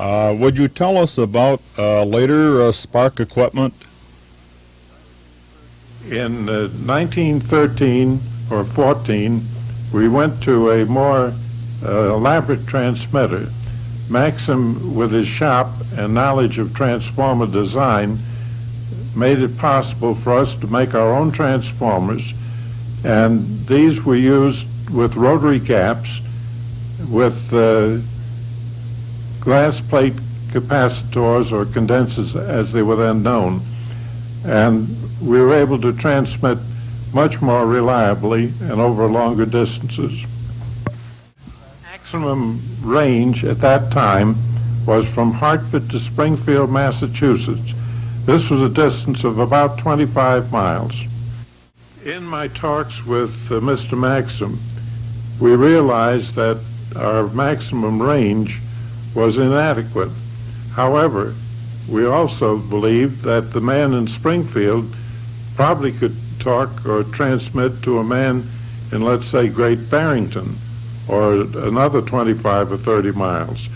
Would you tell us about later Spark equipment? In 1913 or 14, we went to a more elaborate transmitter. Maxim, with his shop and knowledge of transformer design, made it possible for us to make our own transformers, and these were used with rotary gaps, with glass plate capacitors or condensers as they were then known, and we were able to transmit much more reliably and over longer distances. Maximum range at that time was from Hartford to Springfield, Massachusetts. This was a distance of about 25 miles. In my talks with Mr. Maxim, we realized that our maximum range was inadequate. However, we also believed that the man in Springfield probably could talk or transmit to a man in, let's say, Great Barrington, or another 25 or 30 miles.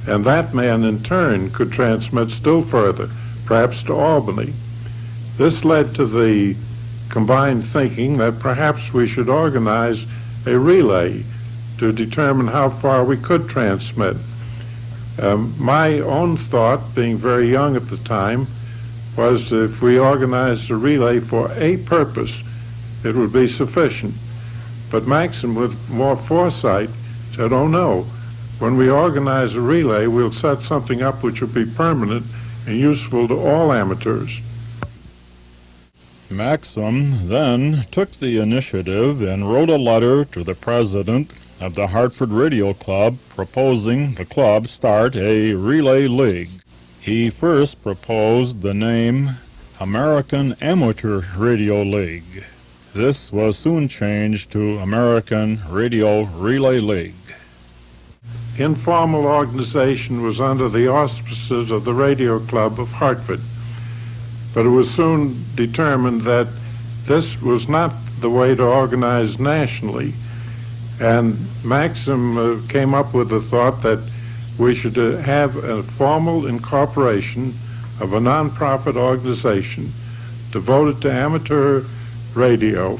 And that man, in turn, could transmit still further, perhaps to Albany. This led to the combined thinking that perhaps we should organize a relay to determine how far we could transmit. My own thought, being very young at the time, was that if we organized a relay for a purpose, it would be sufficient. But Maxim, with more foresight, said, oh no, when we organize a relay, we'll set something up which will be permanent and useful to all amateurs. Maxim then took the initiative and wrote a letter to the president of the Hartford Radio Club proposing the club start a relay league. He first proposed the name American Amateur Radio League. This was soon changed to American Radio Relay League. Informal organization was under the auspices of the Radio Club of Hartford, but it was soon determined that this was not the way to organize nationally, and Maxim came up with the thought that we should have a formal incorporation of a nonprofit organization devoted to amateur radio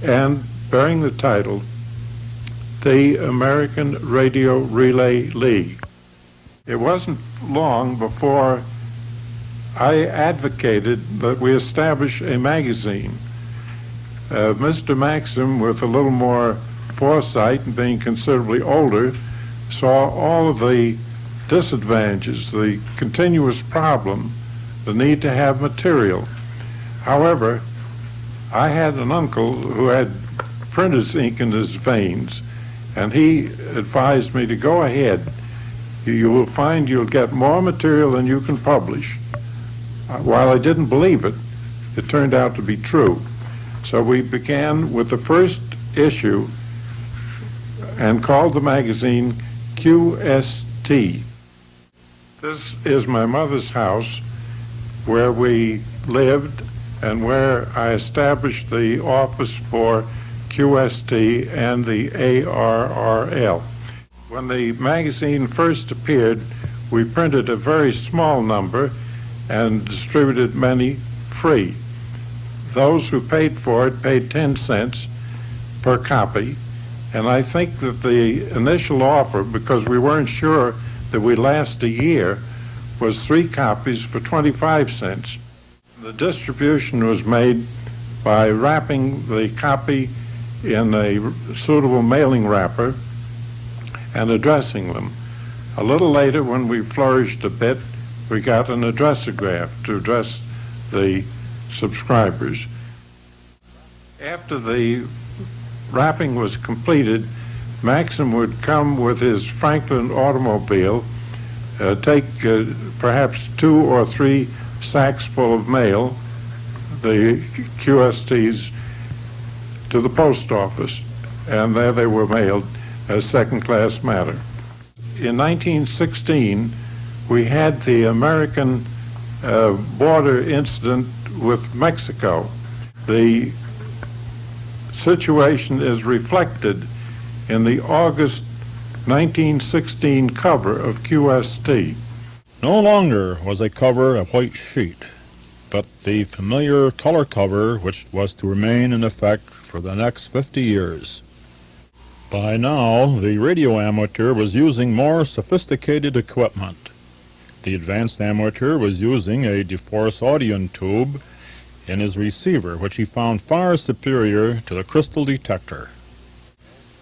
and bearing the title the American Radio Relay League. It wasn't long before I advocated that we establish a magazine. Mr. Maxim, with a little more foresight and being considerably older, saw all of the disadvantages, the continuous problem, the need to have material. However, I had an uncle who had printer's ink in his veins, and he advised me to go ahead. You will find you'll get more material than you can publish. While I didn't believe it, it turned out to be true. So we began with the first issue and called the magazine QST. This is my mother's house where we lived and where I established the office for QST and the ARRL. When the magazine first appeared, we printed a very small number and distributed many free. Those who paid for it paid 10 cents per copy, and I think that the initial offer, because we weren't sure that we'd last a year, was 3 copies for 25 cents. The distribution was made by wrapping the copy in a suitable mailing wrapper and addressing them. A little later, when we flourished a bit, we got an addressograph to address the subscribers. After the wrapping was completed, Maxim would come with his Franklin automobile, take perhaps 2 or 3 sacks full of mail, the QSTs, to the post office, and there they were mailed as second-class matter. In 1916, we had the American border incident with Mexico. The situation is reflected in the August 1916 cover of QST. No longer was a cover a white sheet, but the familiar color cover which was to remain in effect for the next 50 years. By now, the radio amateur was using more sophisticated equipment. The advanced amateur was using a DeForce Audion tube in his receiver, which he found far superior to the crystal detector.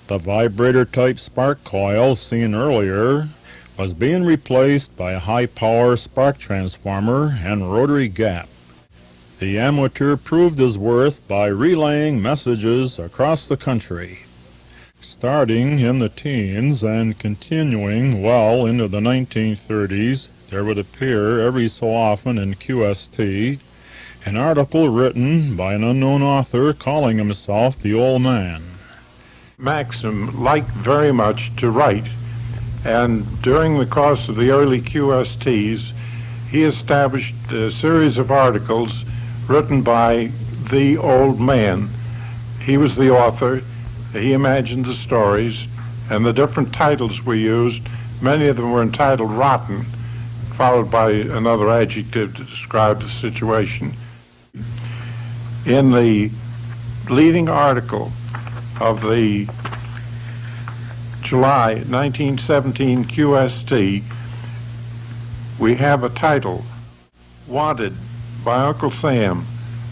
The vibrator-type spark coil seen earlier was being replaced by a high-power spark transformer and rotary gap. The amateur proved his worth by relaying messages across the country. Starting in the teens and continuing well into the 1930s, there would appear every so often in QST an article written by an unknown author calling himself the Old Man. Maxim liked very much to write, and during the course of the early QSTs, he established a series of articles written by the Old Man. He was the author, he imagined the stories, and the different titles we used, many of them were entitled rotten, followed by another adjective to describe the situation. In the leading article of the July 1917 QST, we have a title, Wanted by Uncle Sam,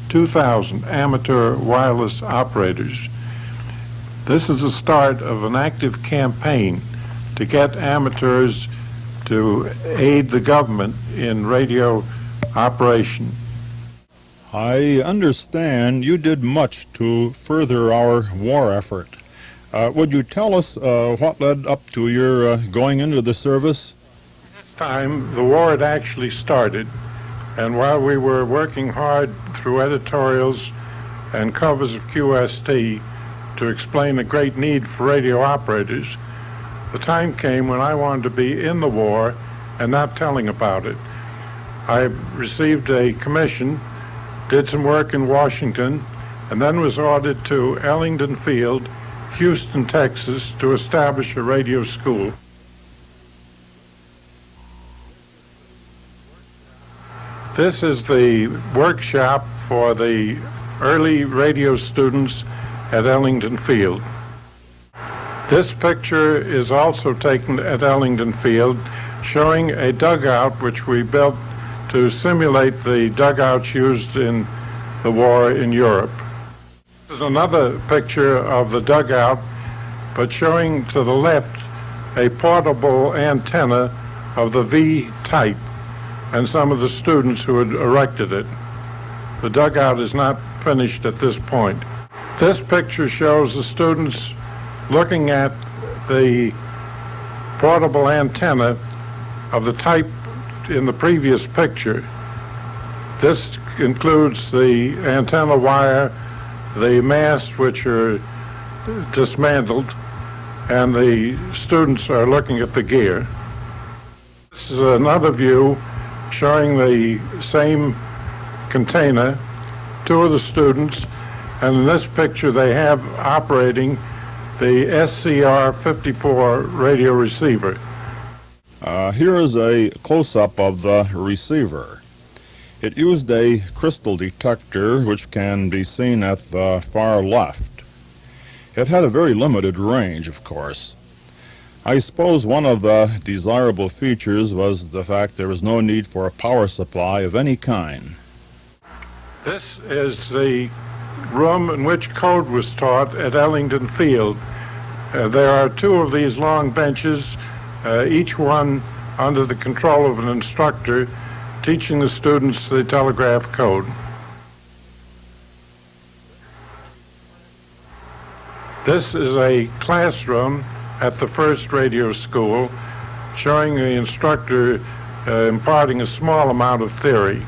2,000 amateur wireless operators. This is the start of an active campaign to get amateurs to aid the government in radio operation. I understand you did much to further our war effort. Would you tell us what led up to your going into the service? This time, the war had actually started, and while we were working hard through editorials and covers of QST to explain the great need for radio operators, the time came when I wanted to be in the war and not telling about it. I received a commission, did some work in Washington, and then was ordered to Ellington Field, Houston, Texas, to establish a radio school. This is the workshop for the early radio students at Ellington Field. This picture is also taken at Ellington Field, showing a dugout which we built to simulate the dugouts used in the war in Europe. This is another picture of the dugout, but showing to the left a portable antenna of the V type and some of the students who had erected it. The dugout is not finished at this point. This picture shows the students looking at the portable antenna of the type in the previous picture. This includes the antenna wire, the masts which are dismantled, and the students are looking at the gear. This is another view showing the same container, two of the students, and in this picture they have operating the SCR-54 radio receiver. Here is a close-up of the receiver. It used a crystal detector, which can be seen at the far left. It had a very limited range, of course. I suppose one of the desirable features was the fact there was no need for a power supply of any kind. This is the room in which code was taught at Ellington Field. There are two of these long benches, each one under the control of an instructor, teaching the students the telegraph code. This is a classroom at the first radio school, showing the instructor imparting a small amount of theory.